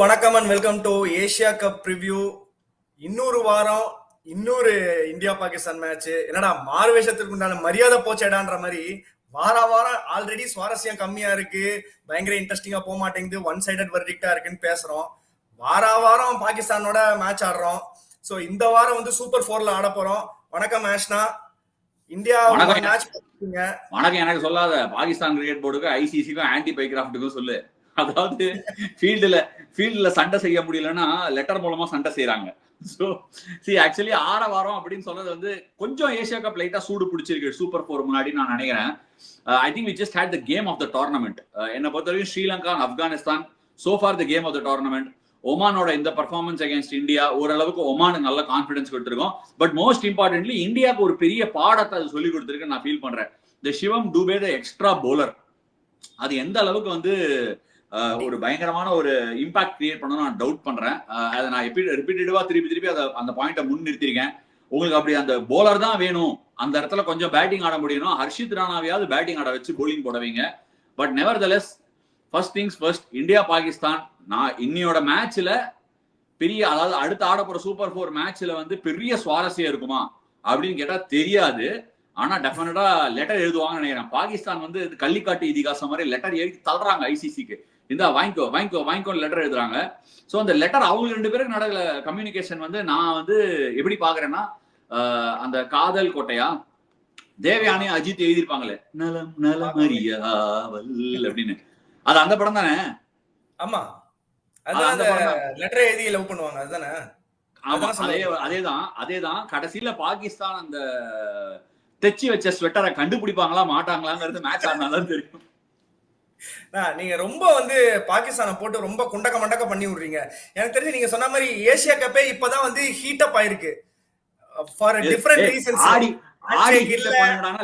வணக்கம் and welcome to Asia cup preview. இன்னொரு வாரம் இன்னொரு இந்தியா பாகிஸ்தான் மேட்ச். என்னடா மாறுவேஷத்துக்கு உண்டான மரியாதை போச்சேடான்ற மாதிரி வாரம் ஆல்ரெடி சுவாரஸ்யம் கம்மியா இருக்கு, பயங்கர இன்ட்ரெஸ்டிங்கா போக மாட்டேங்குது, ஒன் சைடட் வெர்டிக்டா இருக்குன்னு பேசுறோம். வாரம் பாகிஸ்தானோட மேட்ச் ஆடுறோம். ஸோ இந்த வாரம் வந்து சூப்பர் 4ல ஆட போறோம். வணக்கம் ஆஷ்னா. இந்தியா மேட்ச் வணக்கம். எனக்கு சொல்லாத, பாகிஸ்தான் கிரிக்கெட் போர்டுக்கு ஐசிசிக்கும் ஆன்டி பைக்ராஃப்ட்டுக்கும் சொல்லு. அதாவது ஃபீல்டுல சண்டை செய்ய முடியலன்னா லெட்டர் மூலமா சண்டை செய்யறாங்க. ஸோ ஆக்சுவலி ஆற வாரம் அப்படின்னு சொன்னது வந்து கொஞ்சம் ஏசியா கப் லைட்டா சூடு பிடிச்சிருக்கு சூப்பர் 4 முன்னாடி நான் நினைக்கிறேன். I think we just had the game of the tournament. என்னை பொறுத்தவரைக்கும் Sri Lanka, Afghanistan so far the game of the tournament. ஒமானோட இந்த பர்ஃபார்மன்ஸ் அகேன்ஸ்ட் இந்தியா ஓரளவுக்கு ஒமானுக்கு நல்ல கான்ஃபிடன்ஸ் கொடுத்துருக்கோம். பட் மோஸ்ட் இம்பார்ட்டன்ட்லி இந்தியாவுக்கு ஒரு பெரிய பாடத்தை அது சொல்லி கொடுத்துருக்கு நான் ஃபீல் பண்றேன். த சிவம் டூபே த எக்ஸ்ட்ரா போலர், அது எந்த அளவுக்கு வந்து ஒரு பயங்கரமான ஒரு இம்பாக்ட் கிரியேட் பண்ணணும் நான் டவுட் பண்றேன். அதை நான் ரிப்பீட்டடிவா திருப்பி அதை அந்த பாயிண்ட்டை முன் நிறுத்திருக்கேன். உங்களுக்கு அப்படி அந்த போலர் தான் வேணும், அந்த இடத்துல கொஞ்சம் பேட்டிங் ஆட முடியணும், ஹர்ஷித் ராணாவையாவது பேட்டிங் ஆட வச்சு போலிங் போடுவீங்க. But nevertheless first things first, India Pakistan நான் இன்னியோட மேட்ச்ல பெரிய, அதாவது அடுத்த ஆட போற சூப்பர் 4 மேட்ச்ல வந்து பெரிய சுவாரஸ்யம் இருக்குமா அப்படின்னு கேட்டா தெரியாது. ஆனா டெஃபினட்டா லெட்டர் எழுதுவாங்கன்னு நினைக்கிறேன். பாகிஸ்தான் வந்து கள்ளிக்காட்டு இதிகாசம் மாதிரி லெட்டர் எழுதி தள்ளுறாங்க ஐசிசிக்கு. இந்த வாங்கிக்கோ லெட்டர் எழுதுறாங்க. ஸோ அந்த லெட்டர் அவங்க 2 பேருக்கு நடக்கல கம்யூனிகேஷன் வந்து நான் வந்து எப்படி பாக்குறேன்னா, அந்த காதல் கோட்டையா தேவயானி அஜித் எழுதியிருப்பாங்களே, நலம் நலமறியாவல் அப்படின்னு, அது அந்த படம் தானே? ஆமா, லெட்டர் எழுதி லவ் பண்ணுவாங்க அதுதானே? ஆமா, அதேதான். கடைசியில பாகிஸ்தான் அந்த தெச்சி வச்ச ஸ்வெட்டரை கண்டுபிடிப்பாங்களா மாட்டாங்களாங்கிறது மேட்ச் ஆனாதான் தெரியும். நீங்க ரொம்ப வந்து பாகிஸ்தானை போட்டு ரொம்ப குண்டக்க மண்டக்க பண்ணி விடுறீங்க. எனக்கு தெரிஞ்சு நீங்க சொன்ன மாதிரி ஏசியா கப்பே இப்பதான் வந்து ஹீட் அப் ஆயிருக்கு ஃபார் டிஃபரண்ட் ரீசன்ஸ்.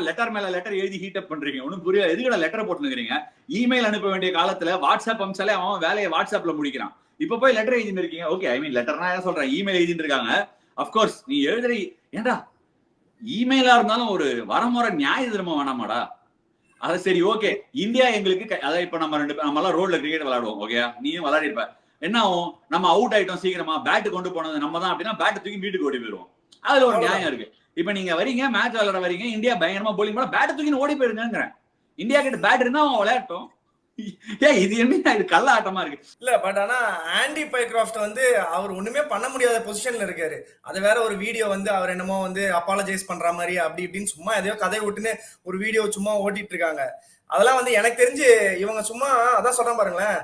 லெட்டர் மேல லெட்டர் எழுதி ஹீட் அப் பண்றீங்க, ஒன்னும் புரியல. எதுக்கு லெட்டர் போட்டுக்கிறீங்க? இமெயில் அனுப்ப வேண்டிய காலத்துல வாட்ஸ்அப் அம்சாலே அவன் வேலையை வாட்ஸ்அப்ல முடிக்கிறான். இப்ப போய் லெட்டர் எழுதிட்டு இருக்கீங்க. ஓகே, ஐ மீன் லெட்டர்னா என்ன சொல்றேன், இமெயில் எழுதிட்டு இருக்காங்க. அப்கோர்ஸ் நீ எழுதுற ஏண்டா இமெயிலா இருந்தாலும் ஒரு வரமுறை நியாய திரும்ப வேணாமாடா? அது சரி, ஓகே. இந்தியா எங்களுக்கு அதாவது இப்ப நம்ம எல்லாம் ரோட்ல கிரிக்கெட் விளையாடுவோம், ஓகே, நீயும் விளையாடிருப்ப. என்ன ஆகும், நம்ம அவுட் ஆயிட்டோம் சீக்கிரமா, பேட்டு கொண்டு போனது நம்ம தான் அப்படின்னா பேட்டு தூக்கி வீட்டுக்கு ஓடி போயிருவோம். அதுல ஒரு நியாயம் இருக்கு. இப்ப நீங்க வரீங்க மேட்ச் விளையாட வரீங்க, இந்தியா பயங்கரமா போலிங் போட பேட்டை தூக்கி ஓடி போயிருங்கிறேன். இந்தியா கிட்ட பேட் இருந்தா அவன் விளையாட்டும். இது என்ன, இது கள்ள ஆட்டமா இருக்கு இல்ல. பட் ஆனா ஆண்டி பைக்ராஃப்ட் வந்து அவர் ஒண்ணுமே பண்ண முடியாத பொசிஷன்ல இருக்காரு. அது வேற ஒரு வீடியோ வந்து அவர் என்னமோ வந்து அப்பாலஜைஸ் பண்ற மாதிரி அப்படி இப்படின்னு சும்மா எதையோ கதை விட்டுன்னு ஒரு வீடியோ சும்மா ஓட்டிட்டு இருக்காங்க. அதெல்லாம் வந்து எனக்கு தெரிஞ்சு இவங்க சும்மா அதான் சொல்றேன் பாருங்களேன்,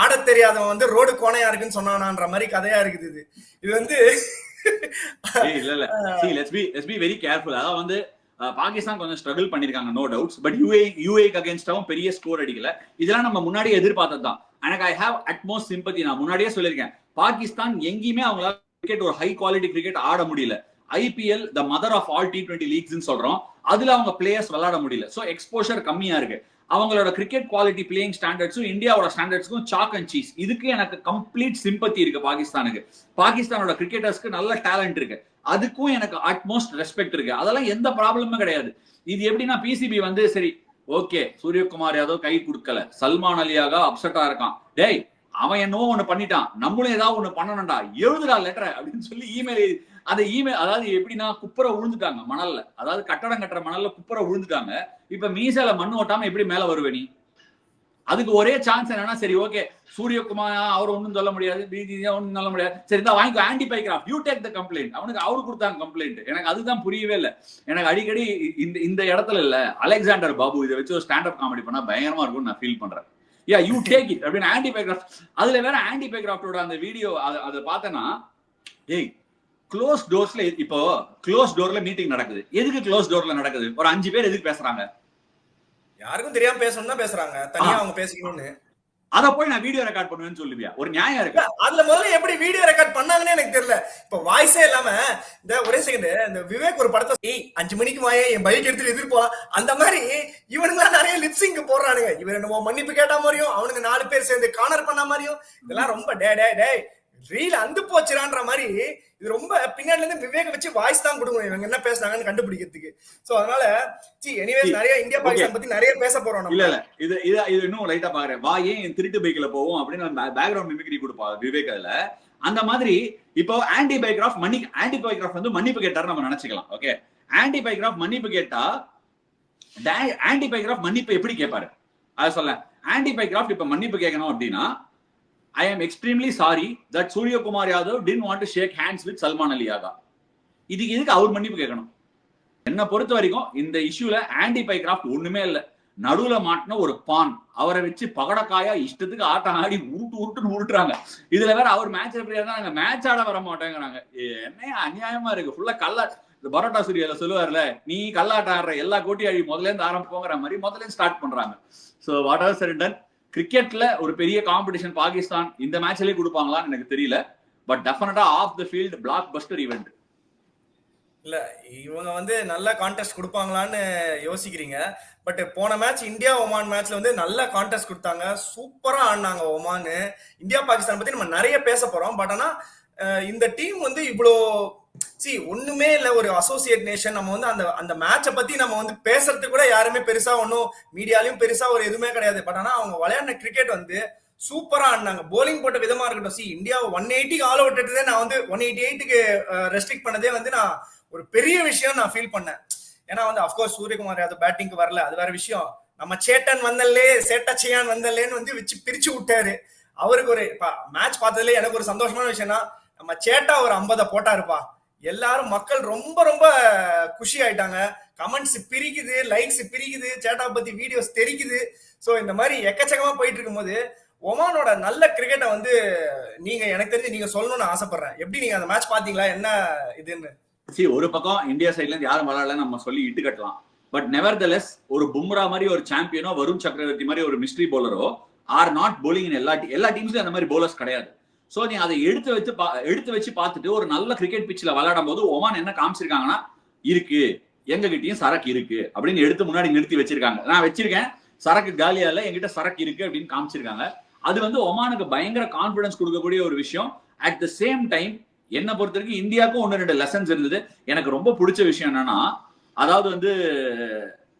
ஆட தெரியாதவன் வந்து ரோடு கோணையா இருக்குன்னு சொன்னானான்ற மாதிரி கதையா இருக்குது. இது வந்து let's be very careful. அதாவது வந்து பாகிஸ்தான் கொஞ்சம் ஸ்ட்ரகிள் பண்ணிருக்காங்க, நோ டவுட்ஸ். பட் யூஏக்கு அகேன்ஸ்டாவும் பெரிய ஸ்கோர் அடிக்கல. இதெல்லாம் நம்ம முன்னாடியே எதிர்பார்த்ததுதான். எனக்கு ஐ ஹேவ் அட்மோஸ்ட் சிம்பத்தி. நான் முன்னாடியே சொல்லியிருக்கேன், பாகிஸ்தான் எங்கேயுமே அவங்களால கிரிக்கெட் ஒரு ஹை குவாலிட்டி கிரிக்கெட் ஆட முடியல. IPL the mother of all T20 leagues சொல்றோம், அதுல அவங்க பிளேயர்ஸ் விளையாட முடியல. சோ எக்ஸ்போஷர் கம்மியா இருக்கு. அவங்களோட கிரிக்கெட் குவாலிட்டி பிளேயிங் ஸ்டாண்டர்ட்ஸும் இந்தியாவோட ஸ்டாண்டர்ட்ஸ்க்கும் சாக் அண்ட் சீஸ். இதுக்கு எனக்கு கம்ப்ளீட் சிம்பத்தி இருக்கு பாகிஸ்தானுக்கு. பாகிஸ்தானோட கிரிக்கெட்டர்ஸ்க்கு நல்ல டேலண்ட் இருக்கு, அதுக்கும் எனக்கு அட்மோஸ்ட் ரெஸ்பெக்ட் இருக்கு. அதெல்லாம் எந்த ப்ராப்ளமும் கிடையாது. இது எப்படின்னா, பிசிபி வந்து சரி ஓகே, சூரியகுமார் யாதவ் கை கொடுக்கல, சல்மான் அலியாக அப்செட்டா இருக்கான், டேய் அவன் என்னவோ ஒண்ணு பண்ணிட்டான், நம்மளும் ஏதாவது ஒண்ணு பண்ணணும்டா, எழுதுடா லெட்டர் அப்படின்னு சொல்லி இமெயில். அந்த இமெயில் அதாவது எப்படின்னா, குப்புற விழுந்துட்டாங்க மணல்ல, அதாவது கட்டடம் கட்டுற மணல்ல குப்புற விழுந்துட்டாங்க. இப்ப மீசால மண்ணு ஓட்டாம எப்படி மேல வருவே நீ? அதுக்கு ஒரே சான்ஸ் என்னன்னா, சரி ஓகே சூரியகுமார் அவர் ஒன்னும் சொல்ல முடியாது, பிஜியா ஒன்னும் சொல்ல முடியாது, சரி தான் வாங்கிக்கோ anti Pycroft, you take the complaint. அவரு கொடுத்தாங்க கம்ப்ளைண்ட். எனக்கு அதுதான் புரியவே இல்லை. எனக்கு அடிக்கடி இந்த இடத்துல இல்ல அலெக்சாண்டர் பாபு இதை வச்சு ஒரு ஸ்டாண்ட் அப் காமெடி பண்ணா பயங்கரமா இருக்கும்னு நான் ஃபீல் பண்றேன். யா யூ டேக் இட் அப்படின்னு ஆன்டி பைக்ராஃப்ட். அதுல வேற ஆன்டி பைக்ராஃப்டோட அந்த வீடியோ அதை பார்த்தேன்னா, ஏய் க்ளோஸ் டோர்ஸ்ல, இப்போ க்ளோஸ் டோர்ல மீட்டிங் நடக்குது. எதுக்கு க்ளோஸ் டோர்ல நடக்குது? ஒரு 5 பேர் எதுக்கு பேசுறாங்க? யாருக்கும் தெரியாம பேசணும்னா பேசுறாங்க, தனியா அவங்க பேசிக்கணும்னு. அத போய் நான் வீடியோ ரெக்கார்ட் பண்ணுவேன்னு சொல்லுவியா? ஒரு நியாயம் இருக்கு அதுல? முதல்ல எப்படி வீடியோ ரெக்கார்ட் பண்ணாங்கன்னு எனக்கு தெரியல. இப்ப வாய்ஸே இல்லாம இந்த ஒரே செகண்ட் இந்த விவேக் ஒரு படத்தை 5 மணிக்கு வாயே என் பைக் எடுத்துட்டு எதிர்த்து போலாம், அந்த மாதிரி இவனுங்க நிறைய லிப்சிங் போடுறானுங்க. இவன் என்னமோ மன்னிப்பு கேட்ட மாதிரியும், அவனுக்கு 4 பேர் சேர்ந்து கார்னர் பண்ண மாதிரியும், இதெல்லாம் ரொம்ப டே ரீல் அந்து போச்சுறான்ற மாதிரி இது ரொம்ப பின்னாடில இருந்து விவேக வச்சு வாய்ஸ் தான் கொடுக்கணும் இவங்க என்ன பேசுனாங்கன்னு கண்டுபிடிக்கிறதுக்கு. சோ அதனால எனிவேஸ் நிறைய இந்தியா பாகிஸ்தான் பத்தி நிறைய பேச போறோம். இல்ல இல்ல இது இன்னும் லைட்டா பாக்குறேன். வா ஏன் திருட்டு பைக்ல போவோம் அப்படின்னு பேக்ரவுண்ட் மிமிக்ரி கொடுப்பா விவேக். அதுல அந்த மாதிரி இப்போ ஆன்டி பைக்ராஃப் வந்து மன்னிப்பு கேட்டாரு நம்ம நினைச்சுக்கலாம். ஓகே, ஆன்டி பைக்ராஃப் மன்னிப்பு கேட்டா ஆன்டி பைக்ராஃப் மன்னிப்பு எப்படி கேட்பாரு அதை சொல்ல. ஆன்டி பைக்ராஃப் இப்ப மன்னிப்பு கேட்கணும் அப்படின்னா, I am extremely sorry that Surya Kumar Yadav didn't want to shake hands with Salman Ali Yadav. இதுக்கு அவர் மன்னிப்பு கேட்கணும். என்ன பொறுத்த வரைக்கும் இந்த இஷ்யூல ஆன்டி பைக்ராஃப்ட் ஒண்ணுமே இல்ல. நடுவுல மாட்டின ஒரு பான், அவரை வச்சு பகடக்காயா இஷ்டத்துக்கு ஆட்டம் ஆடி உருட்டுன்னு உருட்டுறாங்க. இதுல வேற அவர் மேட்ச் ரெஃபரியா தான், நாங்க மேட்ச் ஆட வர மாட்டேங்கிறாங்க. என்ன அநியாயமா இருக்கு. ஃபுல்லா கல்லா பரோட்டா சூரியால சொல்லுவார்ல, நீ கல்லாட்ட ஆடுற எல்லா கோட்டி அழி முதல்ல இருந்து ஆரம்பிப்போங்கிற மாதிரி முதல்ல ஸ்டார்ட் பண்றாங்க. So what ever said and done, கிரிக்கெட்ல ஒரு பெரிய காம்படிஷன் பாகிஸ்தான் இந்த மேட்ச்லயே கொடுப்பாங்களான்னு எனக்கு தெரியல. பட் டெஃபினட்டா off the field blockbuster event. இல்ல இவங்க வந்து நல்ல கான்டெஸ்ட் கொடுப்பாங்களான்னு யோசிக்கிறீங்க. பட் போன மேட்ச் இந்தியா ஒமான் மேட்ச்ல வந்து நல்ல கான்டெஸ்ட் கொடுத்தாங்க. சூப்பரா ஆடினாங்க ஒமான். இந்தியா பாகிஸ்தான் பத்தி நம்ம நிறைய பேச போறோம். பட் ஆனா இந்த டீம் வந்து இவ்வளோ ஒண்ணுமே இல்ல, ஒரு அசோசியேட் நேஷன். நம்ம வந்து அந்த மேட்சை பத்தி நம்ம வந்து பேசுறதுக்கு கூட யாருமே பெருசா ஒன்னும் மீடியாலையும் பெருசா ஒரு எதுவுமே கிடையாது. பட் ஆனா அவங்க விளையாடின கிரிக்கெட் வந்து சூப்பரா ஆடினாங்க. போலிங் போட்ட விதமா இருக்கட்டும். இந்தியா 180 ஆல் அவுட் எடுத்ததே நான் வந்து 188க்கு ரெஸ்ட்ரிக்ட் பண்ணதே வந்து நான் ஒரு பெரிய விஷயம் நான் ஃபீல் பண்ணேன். ஏன்னா வந்து அப்கோர்ஸ் சூரியகுமார் யாதவ் பேட்டிங்க்கு வரல, அது வேற விஷயம். நம்ம சேட்டன் வந்தல்லே சேட்டச்சியான் வந்தல்லேன்னு வந்து வச்சு பிரிச்சு விட்டாரு. அவருக்கு ஒரு மேட்ச் பார்த்ததுல எனக்கு ஒரு சந்தோஷமான விஷயம்னா, நம்ம சேட்டா ஒரு 50 போட்டாருப்பா. எல்லாரும் மக்கள் ரொம்ப ரொம்ப குஷி ஆயிட்டாங்க. கமெண்ட்ஸ் பிரிக்குது, லைக்ஸ் பிரிக்குது, சேட்டா பத்தி வீடியோஸ் தெரிக்குது. சோ இந்த மாதிரி எக்கச்சக்கமா போயிட்டு இருக்கும்போது ஒமானோட நல்ல கிரிக்கெட்டை வந்து நீங்க எனக்கு தெரிஞ்சு நீங்க சொல்லணும்னு ஆசைப்படுறேன். எப்படி நீங்க அந்த மேட்ச் பாத்தீங்களா, என்ன இதுன்னு? ஒரு பக்கம் இந்தியா சைட்ல இருந்து யாரும் விளையாடல நம்ம சொல்லி இட்டு கட்டலாம். பட் நெவர்தலெஸ் ஒரு பும்ரா மாதிரி ஒரு சாம்பியனோ, வருண் சக்கரவர்த்தி மாதிரி ஒரு மிஸ்ட்ரி போலரோ ஆர் நாட் போலிங் இன் எல்லா டீம்ஸ்லயும் அந்த மாதிரி போலர்ஸ் கிடையாது. சோ நீ அதை எடுத்து வச்சு பார்த்துட்டு ஒரு நல்ல கிரிக்கெட் பிட்ச்ல விளையாடும் போது ஒமான் என்ன காமிச்சிருக்காங்கன்னா, இருக்கு எங்க கிட்டயும் சரக்கு இருக்கு அப்படின்னு எடுத்து முன்னாடி நிறுத்தி வச்சிருக்காங்க. நான் வச்சிருக்கேன் சரக்கு காலியா இல்ல, என்கிட்ட சரக்கு இருக்கு அப்படின்னு காமிச்சிருக்காங்க. அது வந்து ஒமானுக்கு பயங்கர கான்பிடன்ஸ் கொடுக்கக்கூடிய ஒரு விஷயம். அட் த சேம் டைம் என்ன பொறுத்த வரைக்கும் இந்தியாவுக்கும் 1-2 லெசன்ஸ் இருந்தது. எனக்கு ரொம்ப பிடிச்ச விஷயம் என்னன்னா, அதாவது வந்து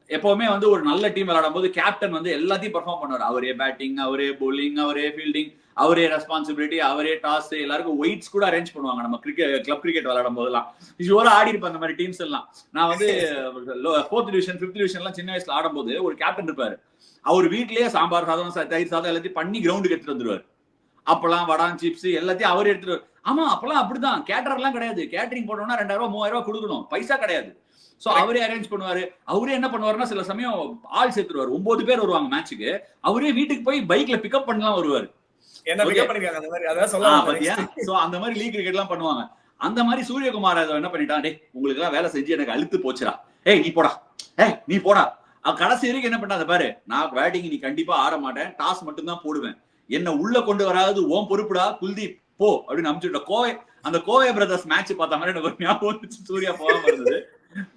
எப்பவுமே வந்து ஒரு நல்ல டீம் விளையாடும் போது கேப்டன் வந்து எல்லாத்தையும் பெர்ஃபார்ம் பண்ணுவார். அவரே பேட்டிங், அவரே போலிங், அவரே ஃபீல்டிங், அவரே ரெஸ்பான்சிபிலிட்டி, அவரே டாஸ், எல்லாருக்கும் ஒயிட்ஸ் கூட அரேஞ்ச் பண்ணுவாங்க. நம்ம கிளப் கிரிக்கெட் விளையாடும் போதெல்லாம் யூரா ஆடி இருப்பாங்க அந்த மாதிரி டீம்ஸ் எல்லாம். நான் வந்து 4th டிவிஷன் 5th டிவிஷன் எல்லாம் சின்ன வயசுல ஆடும்போது ஒரு கேப்டன் இருப்பாரு. அவர் வீட்லயே சாம்பார் சாதம், தயிர் சாதம் எல்லாத்தையும் பண்ணி கிரவுண்டுக்கு எடுத்துட்டு வந்துருவாரு. அப்பெல்லாம் வடான் சிப்ஸ் எல்லாத்தையும் அவரே எடுத்துட்டு. ஆமா, அப்பெல்லாம் அப்படிதான். கேட்டர் எல்லாம் கிடையாது. கேட்டரிங் போனோம்னா 2000 ரூபாய் 3000 ரூபாய் கொடுக்கணும், பைசா கிடையாது. சோ அவரே அரேஞ்ச் பண்ணுவாரு. அவரே என்ன பண்ணுவாருன்னா, சில சமயம் ஆள் சேர்த்துருவாரு. 9 பேர் வருவாங்க மேட்சுக்கு. அவரே வீட்டுக்கு போய் பைக்ல பிக்கப் பண்ணலாம் வருவாரு. என்ன பிக்கப் பண்ணிருக்காங்க அந்த மாதிரி. அதான் சொல்லலாம். சோ அந்த மாதிரி லீக் கிரிக்கெட் எல்லாம் பண்ணுவாங்க. அந்த மாதிரி சூரியகுமார் யாதவ் என்ன பண்ணிட்டான், டேய் உங்களுக்கு எல்லாம் வேலை செஞ்சு எனக்கு அழுத்து போச்சுடா, நீ போடா. கடைசி வரைக்கும் என்ன பண்ணாத பாரு, நான் பேட்டிங் நீ கண்டிப்பா ஆட மாட்டேன், டாஸ் மட்டும் தான் போடுவேன், என்ன உள்ள கொண்டு வராது ஓம் பொறுப்புடா குல்தீப் போ அப்படின்னு அனுப்பிச்சுட்ட. அந்த கோவை பிரதர்ஸ் மேட்ச் பார்த்த மாதிரி எனக்கு ஒரு ஞாபகம் வந்துச்சு, சூர்யா போகாம இருந்தது.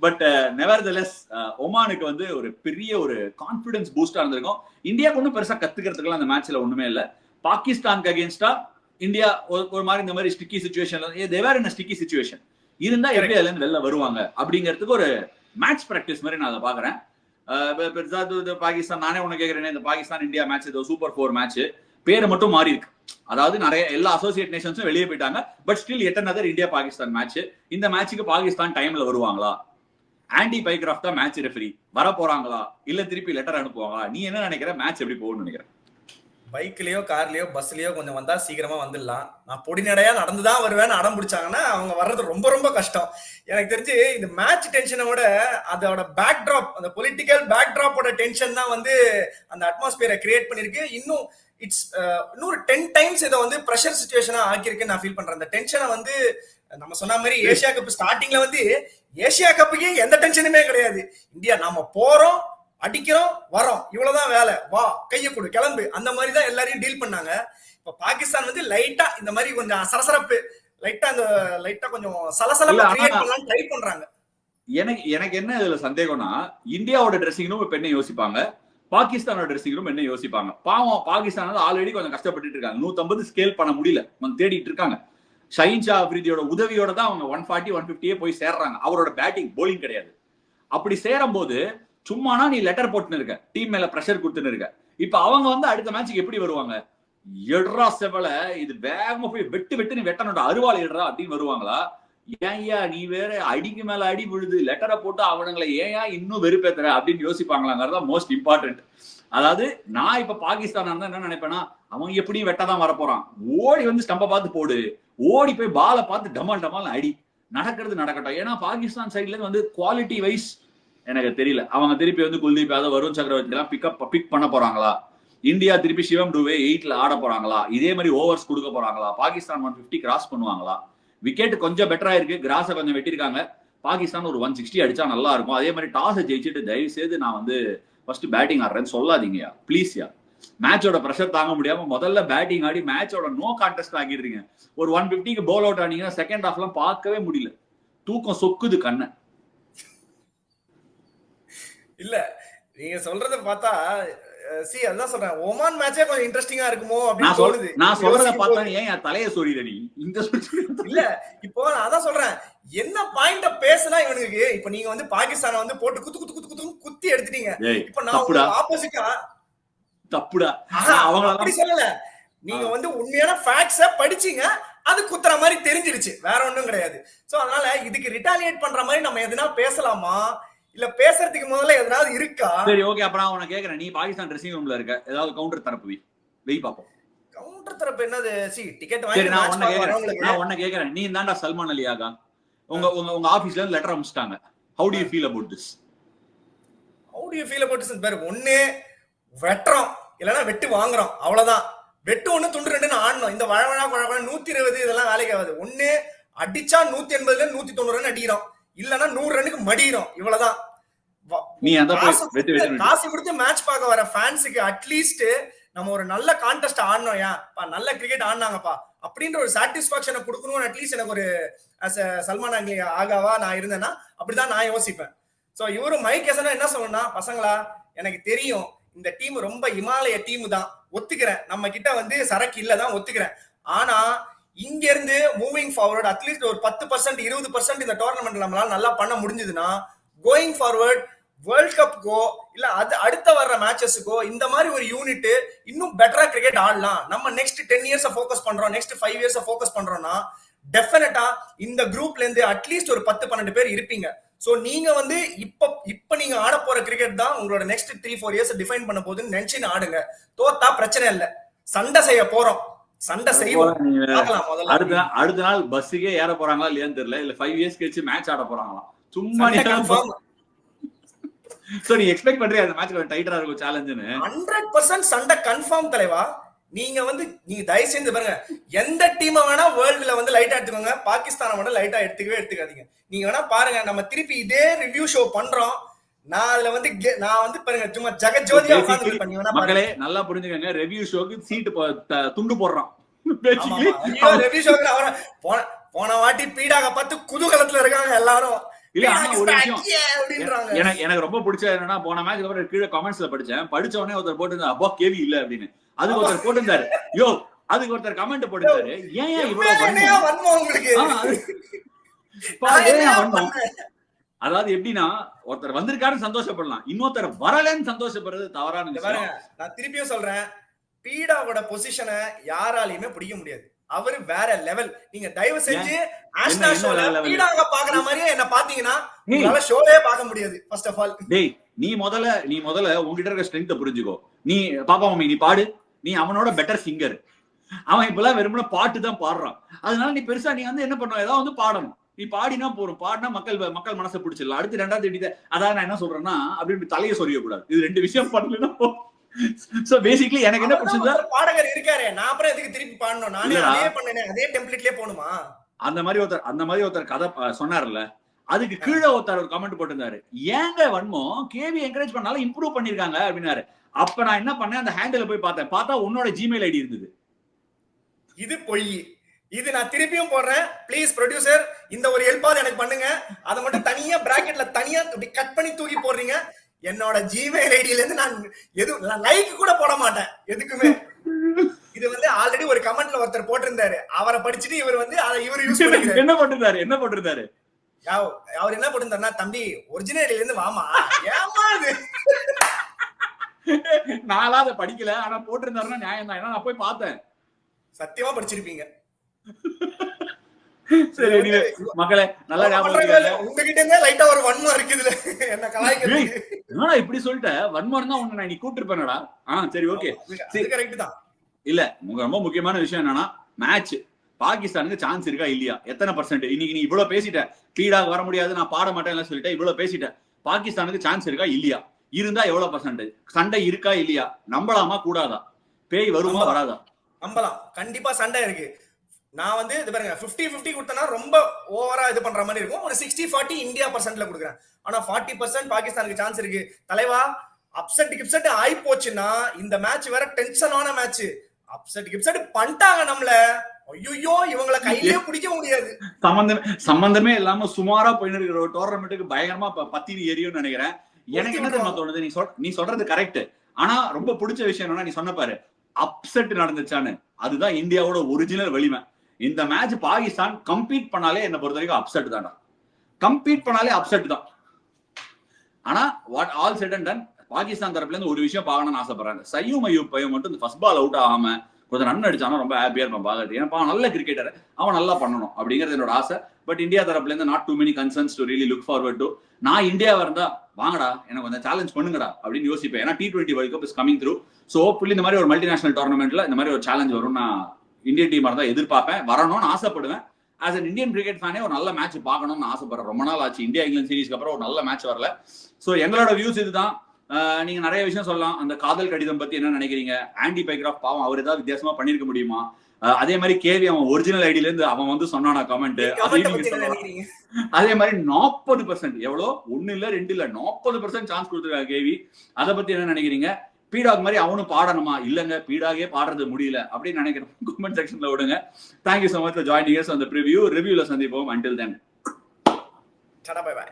பட் நெவர்தலெஸ் ஒமானுக்கு வந்து ஒரு பெரிய ஒரு கான்பிடன்ஸ் பூஸ்டா இருந்திருக்கும். இந்தியாவுக்கு ஒன்றும் பெருசா கத்துக்கிறதுக்குலாம் அந்த மேட்ச்ல ஒண்ணுமே இல்ல. பாகிஸ்தானுக்கு அகேன்ஸ்டா இந்தியா ஒரு மாதிரி இந்த மாதிரி ஸ்டிக்கி சிச்சுவேஷன் இருந்தா எப்படி அதுல இருந்து வெளில வருவாங்க அப்படிங்கிறதுக்கு ஒரு மேட்ச் பிராக்டிஸ் மாதிரி நான் அதை பாக்குறேன். பாகிஸ்தான், நானே ஒண்ணு கேக்குறேன், இந்த பாகிஸ்தான் இந்தியா மேட்ச் ஏதோ சூப்பர் 4 மேட்ச் பேரு மட்டும் மாறி இருக்கு. அதாவது நிறைய எல்லா அசோசியேட் நேஷன்ஸும் வெளியே போயிட்டாங்க. But still it another India Pakistan match. இந்த மேட்சுக்கு பாகிஸ்தான் டைம்ல வருவாங்களா? ஆன்டி பைக்ராஃப்ட் தான் மேட்ச் ரெஃபரி, வர போறாங்களா இல்ல திருப்பி லெட்டர் அனுப்புவாங்களா? நீ என்ன நினைக்கிற, மேட்ச் எப்படி போகும்னு நினைக்கிற? பைக்லயோ கார்லயோ பஸ்லயோ கொஞ்சம் வந்தா சீக்கிரமா வந்துடலாம். நான் பொடிநடையா நடந்துதான் வருவேன்னு அடம் பிடிச்சாங்கன்னா அவங்க வர்றது ரொம்ப ரொம்ப கஷ்டம். எனக்கு தெரிஞ்சு இந்த மேட்ச் டென்ஷனோட அதோட பேக் டிராப், அந்த பொலிட்டிக்கல் பேக் டிராப்போட டென்ஷன் தான் வந்து அந்த அட்மாஸ்பியரை கிரியேட் பண்ணிருக்கு. இன்னும் இன்னொரு 10 டைம்ஸ் இதை வந்து ப்ரெஷர் சிச்சுவேஷனா ஆக்கியிருக்குன்னு நான் ஃபீல் பண்றேன். அந்த டென்ஷனை வந்து நம்ம சொன்ன மாதிரி ஏசியா கப் ஸ்டார்டிங்ல வந்து ஏசியா கப்புக்கு எந்த டென்ஷனுமே கிடையாது. இந்தியா நாம போறோம், அடிக்கிறோம், வரோம், இவ்வளவுதான் வேலை, வா கையை கொடு கிளம்பு, அந்த மாதிரி தான் எல்லாரையும் டீல் பண்ணாங்க. இப்ப பாகிஸ்தான் வந்து லைட்டா இந்த மாதிரி கொஞ்சம் சரசரப்பு, லைட்டா கொஞ்சம் சலசலப்பா கிரியேட் பண்ணலாம் ட்ரை பண்றாங்க. எனக்கு என்ன இதுல சந்தேகம்னா, இந்தியாவோட ட்ரெஸ்ஸிங் ரூம் இப்ப என்ன யோசிப்பாங்க, பாகிஸ்தானோட ட்ரெஸ்ஸிங் ரூம் என்ன யோசிப்பாங்க? பாவம் பாகிஸ்தான் ஆல்ரெடி கொஞ்சம் கஷ்டப்பட்டு இருக்காங்க. 150 ஸ்கேல் பண்ண முடியல, தேடிட்டு இருக்காங்க. ஷஹீன் ஷா அப்ரிதியோட உதவியோட தான் அவங்க 140 150 போய் சேர்றாங்க. அவரோட பேட்டிங் போலிங் கிடையாது. அப்படி சேரும் போது சும்மானா நீ லெட்டர் போட்டுன்னு இருக்க, டீம் மேல பிரஷர் கொடுத்துன்னு இருக்க. இப்ப அவங்க அடுத்த மேட்சுக்கு எப்படி வருவாங்க? எட்ரா செவல, இது வேகமா போய் வெட்டு நீ வெட்டனோட அருவாள் எடுறா அப்படின்னு வருவாங்களா? ஏன்யா நீ வேற அடிக்கு மேல அடி விழுது, லெட்டரை போட்டு அவனுங்களை ஏயா இன்னும் வெறுப்பேத்துற அப்படின்னு யோசிப்பாங்களாங்கிறதா மோஸ்ட் இம்பார்ட்டன்ட். அதாவது நான் இப்ப பாகிஸ்தான் இருந்தா என்ன நினைப்பேன்னா, அவன் எப்படி வெட்டதான் வரப்போறான், ஓடி வந்து ஸ்டம்ப பார்த்து போடு, ஓடி போய் பாலை பார்த்து டமால் டமால் அடி, நடக்கிறது நடக்கட்டும். ஏன்னா பாகிஸ்தான் சைட்ல இருந்து வந்து குவாலிட்டி வைஸ் எனக்கு தெரியல. அவங்க திருப்பி வந்து குல்தீப் யாதவ், வருண் சக்கரவர்த்தி எல்லாம் பிக் பண்ண போறாங்களா? இந்தியா திருப்பி சிவம் டூவே 8ல ஆட போறாங்களா? இதே மாதிரி ஓவர்ஸ் கொடுக்க போறாங்களா? பாகிஸ்தான் 150 கிராஸ் பண்ணுவாங்களா? விக்கெட் கொஞ்சம் பெட்டரா இருக்கு, கிராஸ கொஞ்சம் வெட்டிருக்காங்க. பாகிஸ்தான் ஒரு 160 அடிச்சா நல்லா இருக்கும். அதே மாதிரி டாஸ் ஜெயிச்சுட்டு தயவு செய்து நான் வந்து ஃபர்ஸ்ட் பேட்டிங் ஆடுறேன்னு சொல்லாதீங்கயா ப்ளீஸ்யா. மேட்சோட பிரஷர் தாங்க முடியாம முதல்ல பேட்டிங் ஆடி மேட்சோட நோ கான்டெஸ்ட் ஆகிடுறீங்க. ஒரு 150க்கு பவுல் அவுட் ஆனீங்கன்னா செகண்ட் ஹாஃப்லாம் பார்க்கவே முடியல, தூக்கம் சொக்குது கண்ணை. இல்ல நீங்க சொல்றத பார்த்தா அதான் சொல்றேன், ஒமான் மேட்சே கொஞ்சம் இன்ட்ரெஸ்டிங்கா இருக்குமோ அப்படின்னு தோணுது. நான் சொல்றத பார்த்தா ஏன் என் தலைய சொல்லிட நீ இந்த இல்ல இப்போ நான் அதான் சொல்றேன், என்ன பாயிண்ட பேசினா இவனுக்கு இப்ப நீங்க வந்து பாகிஸ்தானை வந்து போட்டு குத்தி எடுத்துட்டீங்க. இப்ப நான் ஆப்போசிட்டா தப்புடா அப்படி சொல்லல, நீங்க வந்து உண்மையான ஃபேக்ட்ஸ படிச்சீங்க, அது குத்துற மாதிரி தெரிஞ்சிருச்சு, வேற ஒண்ணும் கிடையாது. சோ அதனால இதுக்கு ரிட்டாலியேட் பண்ற மாதிரி நம்ம எதுனா பேசலாமா, இல்ல பேசுறதுக்கு முதல்ல எதாவது இருக்கா? சரி ஓகே, அப்ப நான் உனக்கு கேக்குறேன், நீ பாகிஸ்தான் ட்ரெஸ்ஸிங் ரூம்ல இருக்க, ஏதாவது கவுண்டர் தரப்பு வெய் பாப்போம். கவுண்டர் தரப்பு என்னது? டிக்கெட் வாங்கி நான் உன்ன கேக்குறேன், நீ தான்டா சல்மான் அலி ஆகா, உங்க ஆபீஸ்ல இருந்து லெட்டர் அனுப்பிச்சிட்டாங்க. How do you feel about this? How do you feel about this? பேர் ஒண்ணு வெட்டுறோம், இல்லனா வெட்டு வாங்குறோம், அவ்வளவுதான். வெட்டு ஒண்ணு துண்டு ரெண்டுன்னு ஆடணும். இந்த வழவழா 120 இதெல்லாம் வேலைக்கு ஆகாது. ஒண்ணு அடிச்சா 180ல 190 ரன் அடிக்கிறோம், இல்லனா 100 ரன்னுக்கு மடிக்கிறோம், இவ்வளவுதான். நீ அந்த காசு கொடுத்து மேட்ச் பார்க்க வர ஃபேன்ஸுக்கு அட்லீஸ்ட் நம்ம ஒரு நல்ல கான்டெஸ்ட் ஆடணும்யா, நல்ல கிரிக்கெட் ஆடினாங்கப்பா அப்படின்ற ஒரு சாட்டிஸ்பாக்சனை கொடுக்கணும்னு அட்லீஸ்ட் எனக்கு ஒரு சல்மான் அலி ஆகாவா நான் இருந்தேன்னா அப்படிதான் நான் யோசிப்பேன். சோ இவரு மைக் ஹசனா என்ன சொல்லணும்னா, பசங்களா எனக்கு தெரியும் இந்த டீம் ரொம்ப இமாலய டீம் தான், ஒத்துக்கிறேன், நம்ம கிட்ட வந்து சரக்கு இல்லதான் ஒத்துக்கிறேன். ஆனா இங்க இருந்து மூவிங் ஃபார்வர்ட் அட்லீஸ்ட் ஒரு 10% 20% இந்த டோர்னமெண்ட் நம்மளால நல்லா பண்ண முடிஞ்சதுன்னா, கோயிங் ஃபார்வர்ட் வேர்ல்ட் கப்க்கோ இல்ல அது அடுத்த வர்ற மேட்சஸ்க்கோ இந்த மாதிரி ஒரு யூனிட் இன்னும் பெட்டரா கிரிக்கெட் ஆடலாம். நம்ம நெக்ஸ்ட் 10 இயர்ஸ் ஃபோக்கஸ் பண்றோம், நெக்ஸ்ட் 5 இயர்ஸ் ஃபோக்கஸ் பண்றோம்னா டெஃபினட்டா இந்த குரூப்ல இருந்து அட்லீஸ்ட் ஒரு 10-12 பேர் இருப்பீங்க. சோ நீங்க வந்து இப்ப நீங்க ஆட போற கிரிக்கெட் தான் உங்களோட நெக்ஸ்ட் 3-4 இயர்ஸ் டிஃபைன் பண்ண போகுதுன்னு நினைச்சுன்னு ஆடுங்க. தோத்தா பிரச்சனை இல்ல, சண்டை செய்ய போறோம், சண்டை செய்வோம். அடுத்த நாள் பஸ்ஸுக்கே ஏற போறாங்களா இல்லையான்னு தெரியல, இல்ல 5 இயர்ஸ் கழிச்சு மேட்ச் ஆட போறாங்களா சும்மா. சோ நீ எக்ஸ்பெக்ட் பண்றியா அந்த மேட்ச் டைட்டரா இருக்கும் சேலஞ்சுன்னு? 100% சண்டை கன்ஃபார்ம் தலைவா. நீங்க தயவு செஞ்சு பாருங்க, எந்த டீம் வேணா வேர்ல்டுல வந்து லைட்டா எடுத்துக்கோங்க, பாகிஸ்தானை மட்டும் லைட்டா எடுத்துக்காதீங்க. நீங்க வேணா பாருங்க, நம்ம திருப்பி இதே ரிவ்யூ ஷோ பண்றோம், நான் அதுல வந்து பாருங்க சும்மா ஜெகஜோதியா உட்கார்ந்து பண்ணீங்கன்னா மக்களே நல்லா புரிஞ்சுக்கங்க, ரிவ்யூ ஷோக்கு சீட் துண்டு போடுறான். ரிவ்யூ ஷோக்கு அவர போன வாட்டி பீடாக பார்த்து குதூகலத்துல இருக்காங்க எல்லாரும். இல்ல ஒரு விஷயம் எனக்கு ரொம்ப பிடிச்சது என்னன்னா, போன மேட்ச் அப்புறம் கீழே கமெண்ட்ஸ்ல படிச்ச உடனே ஒருத்தர் போட்டு அப்பா கேவி இல்ல அப்படின்னு, அதுக்கு ஒருத்தர் போட்டிருந்தாரு, யோ அதுக்கு ஒருத்தர் கமெண்ட் போட்டிருந்தாரு, ஏன் இவ்வளவு உங்களுக்கு. அதாவது எப்படின்னா, ஒருத்தர் வந்திருக்காருன்னு சந்தோஷப்படலாம், இன்னொருத்தர் வரலன்னு சந்தோஷப்படுறது தவறான விஷயம். நான் திருப்பியும் சொல்றேன், பீடாவோட பொசிஷனை யாராலையுமே பிடிக்க முடியாது, அவரு வேற லெவல். நீங்க தயவு செஞ்சு பீடாங்க பாக்குற மாதிரியே என்ன பாத்தீங்கன்னா உங்களால ஷோவே பார்க்க முடியாது. ஃபர்ஸ்ட் ஆஃப் ஆல் டேய் நீ முதல்ல உங்ககிட்ட இருக்க ஸ்ட்ரெngth புரிஞ்சுக்கோ. நீ பாப்பா மம்மி நீ பாடு, நீ அவனோட பெட்டர் சிங்கர், அவன் இப்பெல்லாம் வெறுமனே பாட்டு தான் பாடுறான். அதனால நீ பெருசா நீ வந்து என்ன பண்ணுவ, ஏதாவது வந்து பாடணும், நீ பாடினா போறோம், பாடினா மக்கள் மனசை பிடிச்சிடலாம். அடுத்து 2வது எடித அதான் நான் என்ன சொல்றேன்னா, அப்படி தலையை சொரிய கூடாது, இது 2 விஷயம் பண்ணலன்னா. சோ பேசிக்கலி எனக்கு என்ன பிடிச்சது, பாடகர் இருக்காரு, நான் அப்புறம் எதுக்கு திருப்பி பாடணும், நானே அதே பண்ணேனே, அதே டெம்ப்ளேட்லயே போணுமா? அந்த மாதிரி ஒருத்தர் கதை சொன்னார்ல, அதுக்கு கீழே ஒருத்தர் ஒரு கமெண்ட் போட்டிருந்தாரு, ஏங்க வன்மோ கேவி என்கரேஜ் பண்ணாலும் இம்ப்ரூவ் பண்ணிருக்காங்க அப்படின்னாரு. அப்ப நான் என்ன பண்ணேன், அந்த ஹேண்டில் போய் பார்த்தேன், பார்த்தா உன்னோட ஜிமெயில் ஐடி இருந்தது. இது பொய், இது நான் திருப்பியும் போடுறேன். ப்ளீஸ் ப்ரொடியூசர் இந்த ஒரு ஹெல்ப்பாவது எனக்கு பண்ணுங்க, அதை மட்டும் தனியா பிராக்கெட்ல தனியா கட் பண்ணி தூக்கி போடுறீங்க. என்னோட ஜிமெயில் ஐடியில இருந்து நான் லைக் கூட போட மாட்டேன் எதுக்குமே. இது வந்து ஆல்ரெடி ஒரு கமெண்ட்ல ஒருத்தர் போட்டிருந்தாரு, அவரை படிச்சுட்டு இவர் வந்து அதை இவர் யூஸ் பண்ணிக்கிறாரு. என்ன போட்டிருந்தாரு அவர் என்ன போட்டிருந்தாருன்னா, தம்பி ஒரிஜினல் ஐடியில இருந்து வாமா, ஏமா இது நான்லாம் அதை படிக்கல, ஆனா போட்டிருந்தாருன்னா நியாயம் தான். ஏன்னா நான் போய் பார்த்தேன். சத்தியமா படிச்சிருப்பீங்க. சரி மக்களே, நல்லா ஞாபகம் உங்ககிட்ட இருந்தே லைட்டா ஒரு வன்மம் இருக்கு இதுல என்ன கலாய்க்கிறது. என்னடா இப்படி சொல்லிட்ட, வன்மம் தான் உன்னை நான் நீ கூப்பிட்டுருப்பேனடா. சரி ஓகே, கரெக்ட் தான். இல்ல ரொம்ப முக்கியமான விஷயம் என்னன்னா, மேட்ச் பாகிஸ்தானுக்கு சான்ஸ் இருக்கா இல்லையா, எத்தனை பர்சன்ட்? இன்னைக்கு நீ இவ்வளவு பேசிட்ட, பீடாக வர முடியாது, நான் பாட மாட்டேன் சொல்லிட்டேன், இவ்வளவு பேசிட்ட. பாகிஸ்தானுக்கு சான்ஸ் இருக்கா இல்லையா, இருந்தா எவ்வளவு பர்சன்ட்? சண்டை இருக்கா இல்லையா, நம்பலாமா கூடாதா, பேய் வருமா வராதா? நம்பலாம், கண்டிப்பா சண்டை இருக்கு. நான் வந்து இது பாருங்க 50-50 கொடுத்தனா ரொம்ப ஓவரா இது பண்ற மாதிரி இருக்கும். ஒரு 60-40 இந்தியா பர்சன்ட்ல கொடுக்குறேன். ஆனா 40% பாகிஸ்தானுக்கு சான்ஸ் இருக்கு. தலைவா அப்செட் கிப்செட் ஆயி போச்சுன்னா இந்த மேட்ச் வேற டென்ஷனான மேட்ச். அப்செட் கிப்செட் பண்ணிட்டாங்க நம்மள, ஐயோ இவங்களை கையிலேயே பிடிக்க முடியாது. சம்பந்தமே இல்லாம சுமாரா போயிட்டு இருக்கிற ஒரு டோர்னமெண்ட்டுக்கு பயங்கரமா பத்தினி எரியும்னு நினைக்கிறேன். எனக்கு என்ன தெரியுமா தோணுது, நீ சொல்றது கரெக்ட். ஆனா ரொம்ப பிடிச்ச விஷயம் என்னன்னா, நீ சொன்ன பாரு அப்செட் நடந்துச்சான்னு, அதுதான் இந்தியாவோட ஒரிஜினல் வலிமை. இந்த மேட்ச் பாகிஸ்தான் கம்பீட் பண்ணாலே என்ன பொறுத்த வரைக்கும் அப்செட் தான்டா. கம்பீட் பண்ணாலே அப்செட் தான். ஆனா what all set and ton, Pakistan தரப்புல இருந்து ஒரு விஷயம் பார்க்கணும்னு ஆசைப்படுறாங்க. சையூம் அய்யூப் பையன் மட்டும் இந்த ஃபர்ஸ்ட் பால் அவுட் ஆகாம கொஞ்சம் ரன் அடிச்சானா ரொம்ப ஹாப்பியா இருப்பேன் பாக்குறது. ஏன்னா அவன் நல்ல கிரிக்கெட்டர், அவன் நல்லா பண்ணணும் அப்படிங்கிறது என்னோட ஆசை. பட் இந்தியா தரப்புல இருந்து not too many concerns to really look forward to. நான் இந்தியாவா இருந்தா வாங்கடா எனக்கு கொஞ்சம் சேலஞ்ச் பண்ணுங்கடா அப்படின்னு யோசிப்பேன். ஏன்னா T20 world cup is coming through. So hopefully இந்த மாதிரி ஒரு மல்டிநேஷனல் டோர்னமெண்ட்ல இந்த மாதிரி ஒரு சேலஞ்ச் வரும். நான் இந்தியன் டீமா தான் எதிர்பார்ப்பேன், வரணும்னு ஆசைப்படுவேன். ஆஸ் அன் இந்தியன் கிரிக்கெட் ஃபேனே ஒரு நல்ல மேட்ச் பார்க்கணும்னு ஆசைப்படுறேன். ரொம்ப நாள் ஆச்சு இந்தியா இங்கிலாந்து சீரிஸ்க்கு அப்புறம் ஒரு நல்ல மேட்ச் வரல. ஸோ எங்களோட வியூஸ் இதுதான். நீங்க நிறைய விஷயம் சொல்லலாம். அந்த காதல் கடிதம் பத்தி என்ன நினைக்கிறீங்க? ஆண்டி பைக்ராஃப் பாவம், அவர் ஏதாவது வித்தியாசமா பண்ணிருக்க முடியுமா? அதே மாதிரி கேவி அவன் ஒரிஜினல் ஐடியில இருந்து அவன் வந்து சொன்னானா கமெண்ட், அதே மாதிரி 40% எவ்வளோ, 1 இல்ல 2 இல்ல 40% சான்ஸ் கொடுத்துருக்காங்க கேவி. அதை பத்தி என்ன நினைக்கிறீங்க? பீடாக் மாதிரி அவனும் பாடணுமா? இல்லங்க பீடாகே பாடுறது முடியல அப்படின்னு நினைக்கிறேன். கமெண்ட் செக்ஷன்ல விடுங்க. Thank you so much for joining us on the preview. ரிவ்யூல சந்திப்போம். until then, bye bye.